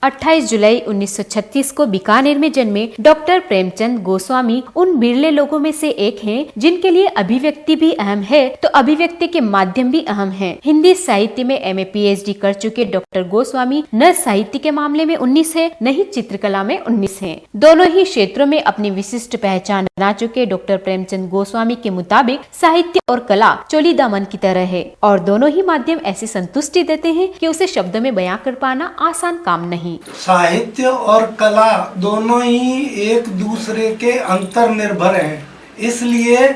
28 जुलाई 1936 को बीकानेर में जन्मे डॉक्टर प्रेमचंद गोस्वामी उन बिरले लोगों में से एक हैं जिनके लिए अभिव्यक्ति भी अहम है तो अभिव्यक्ति के माध्यम भी अहम है। हिंदी साहित्य में एमए पीएचडी कर चुके डॉक्टर गोस्वामी न साहित्य के मामले में 19 है न ही चित्रकला में 19 हैं। दोनों ही क्षेत्रों में अपनी विशिष्ट पहचान बना चुके डॉक्टर प्रेमचंद गोस्वामी के मुताबिक साहित्य और कला चोली दामन की तरह है और दोनों ही माध्यम ऐसी संतुष्टि देते हैं कि उसे शब्द में बयां कर पाना आसान काम नहीं। साहित्य और कला दोनों ही एक दूसरे के अंतर निर्भर हैं, इसलिए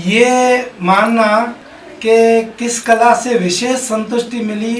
ये मानना कि किस कला से विशेष संतुष्टि मिली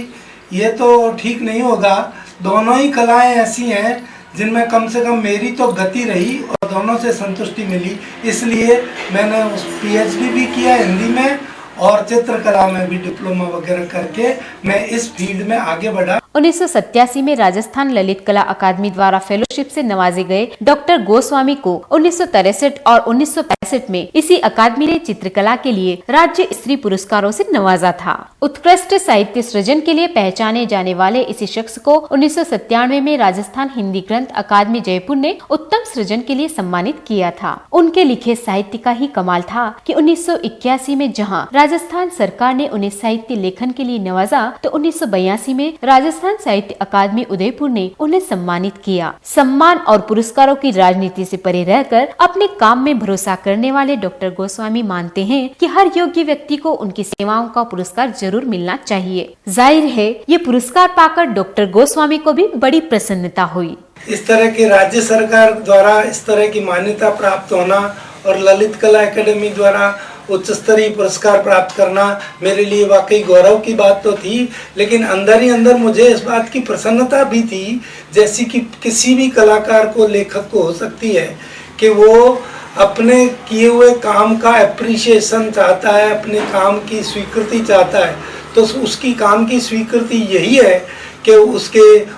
ये तो ठीक नहीं होगा। दोनों ही कलाएं ऐसी हैं जिनमें कम से कम मेरी तो गति रही और दोनों से संतुष्टि मिली, इसलिए मैंने उस पीएचडी भी किया हिंदी में और चित्रकला में भी डिप्लोमा वगैरह करके मैं इस फील्ड में आगे बढ़ा। 1987 में राजस्थान ललित कला अकादमी द्वारा फेलोशिप से नवाजे गए डॉक्टर गोस्वामी को 1963 और 1965 में इसी अकादमी ने चित्रकला के लिए राज्य स्तरीय पुरस्कारों से नवाजा था। उत्कृष्ट साहित्य सृजन के लिए पहचाने जाने वाले इसी शख्स को 1997 में राजस्थान हिंदी ग्रंथ अकादमी जयपुर ने उत्तम सृजन के लिए सम्मानित किया था। उनके लिखे साहित्य का ही कमाल था कि 1981 में जहाँ राजस्थान सरकार ने उन्हें साहित्य लेखन के लिए नवाजा तो 1982 में राजस्थान साहित्य अकादमी उदयपुर ने उन्हें सम्मानित किया। सम्मान और पुरस्कारों की राजनीति से परे रहकर अपने काम में भरोसा करने वाले डॉक्टर गोस्वामी मानते हैं कि हर योग्य व्यक्ति को उनकी सेवाओं का पुरस्कार जरूर मिलना चाहिए। जाहिर है ये पुरस्कार पाकर डॉक्टर गोस्वामी को भी बड़ी प्रसन्नता हुई। इस तरह की राज्य सरकार द्वारा इस तरह की मान्यता प्राप्त होना और ललित कला एकेडमी द्वारा उच्च स्तरीय पुरस्कार प्राप्त करना मेरे लिए वाकई गौरव की बात तो थी, लेकिन अंदर ही अंदर मुझे इस बात की प्रसन्नता भी थी जैसी कि किसी भी कलाकार को, लेखक को हो सकती है कि वो अपने किए हुए काम का एप्रिशिएशन चाहता है, अपने काम की स्वीकृति चाहता है। तो उसकी काम की स्वीकृति यही है कि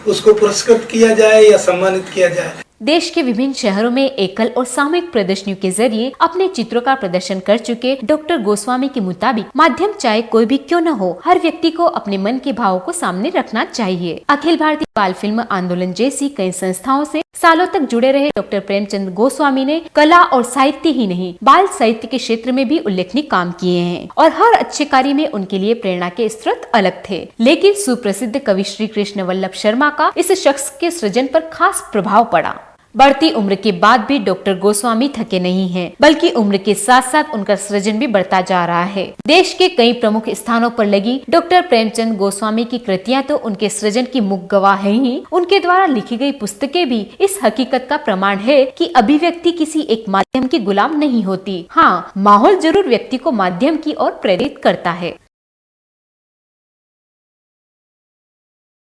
उसको पुरस्कृत किया जाए या सम्मानित किया जाए। देश के विभिन्न शहरों में एकल और सामूहिक प्रदर्शनियों के जरिए अपने चित्रों का प्रदर्शन कर चुके डॉक्टर गोस्वामी के मुताबिक माध्यम चाहे कोई भी क्यों न हो, हर व्यक्ति को अपने मन के भावों को सामने रखना चाहिए। अखिल भारतीय बाल फिल्म आंदोलन जैसी कई संस्थाओं से सालों तक जुड़े रहे डॉक्टर प्रेमचंद गोस्वामी ने कला और साहित्य ही नहीं बाल साहित्य के क्षेत्र में भी उल्लेखनीय काम किए हैं और हर अच्छे कार्य में उनके लिए प्रेरणा के स्रोत अलग थे। लेकिन सुप्रसिद्ध कवि श्री कृष्ण वल्लभ शर्मा का इस शख्स के सृजन पर खास प्रभाव पड़ा। बढ़ती उम्र के बाद भी डॉक्टर गोस्वामी थके नहीं हैं, बल्कि उम्र के साथ साथ उनका सृजन भी बढ़ता जा रहा है। देश के कई प्रमुख स्थानों पर लगी डॉक्टर प्रेमचंद गोस्वामी की कृतियां तो उनके सृजन की मुख गवाह है ही, उनके द्वारा लिखी गई पुस्तकें भी इस हकीकत का प्रमाण है कि अभिव्यक्ति किसी एक माध्यम की गुलाम नहीं होती। हाँ, माहौल जरूर व्यक्ति को माध्यम की ओर प्रेरित करता है।